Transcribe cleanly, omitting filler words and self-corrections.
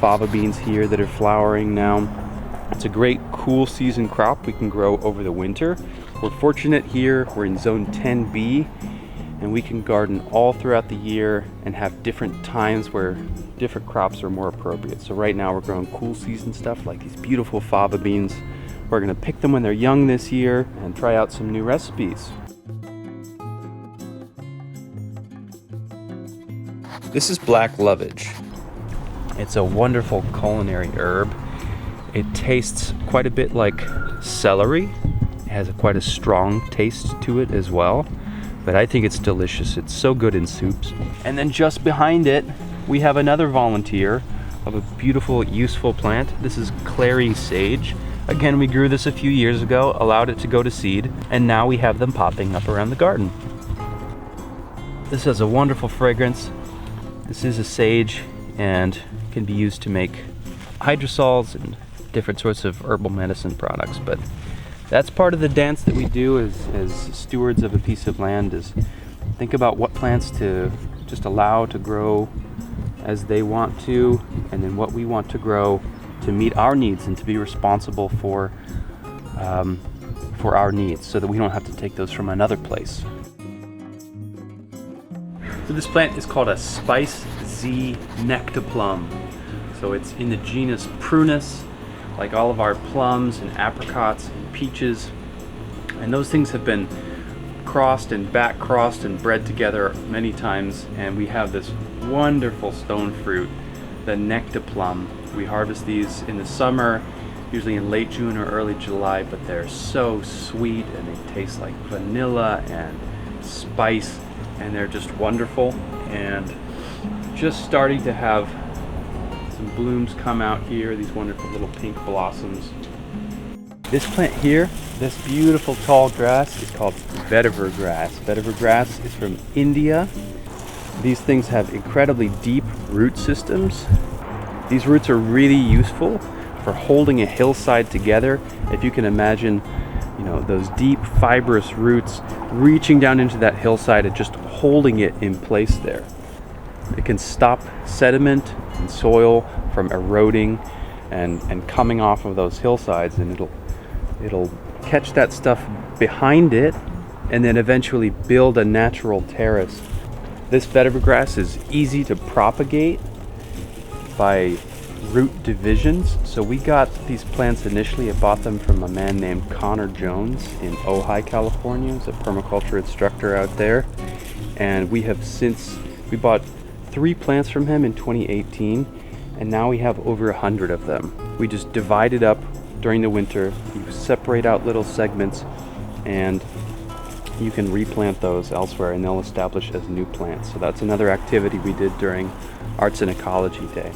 fava beans here that are flowering now. It's a great cool season crop we can grow over the winter. We're fortunate here, we're in zone 10B, and we can garden all throughout the year and have different times where different crops are more appropriate. So right now we're growing cool season stuff like these beautiful fava beans. We're gonna pick them when they're young this year and try out some new recipes. This is black lovage. It's a wonderful culinary herb. It tastes quite a bit like celery. It has quite a strong taste to it as well, but I think it's delicious. It's so good in soups. And then just behind it, we have another volunteer of a beautiful, useful plant. This is Clary Sage. Again, we grew this a few years ago, allowed it to go to seed, and now we have them popping up around the garden. This has a wonderful fragrance. This is a sage and can be used to make hydrosols and different sorts of herbal medicine products. But that's part of the dance that we do as stewards of a piece of land, is think about what plants to just allow to grow as they want to, and then what we want to grow to meet our needs and to be responsible for our needs, so that we don't have to take those from another place. So this plant is called a Spice Z Nectaplum. So it's in the genus Prunus, like all of our plums and apricots and peaches. And those things have been crossed and back crossed and bred together many times, and we have this wonderful stone fruit, the Nectaplum. We harvest these in the summer, usually in late June or early July, but they're so sweet and they taste like vanilla and spice, and they're just wonderful, and just starting to have some blooms come out here, these wonderful little pink blossoms. This plant here, this beautiful tall grass, is called Vetiver Grass. Vetiver Grass is from India. These things have incredibly deep root systems. These roots are really useful for holding a hillside together. If you can imagine, you know, those deep fibrous roots reaching down into that hillside and just holding it in place there. It can stop sediment and soil from eroding and coming off of those hillsides, and it'll catch that stuff behind it and then eventually build a natural terrace. This vetiver grass is easy to propagate by root divisions. So we got these plants initially. I bought them from a man named Connor Jones in Ojai, California. He's a permaculture instructor out there. And we bought 3 plants from him in 2018, and now we have over 100 of them. We just divide it up during the winter. You separate out little segments, and you can replant those elsewhere, and they'll establish as new plants. So that's another activity we did during Arts and Ecology Day.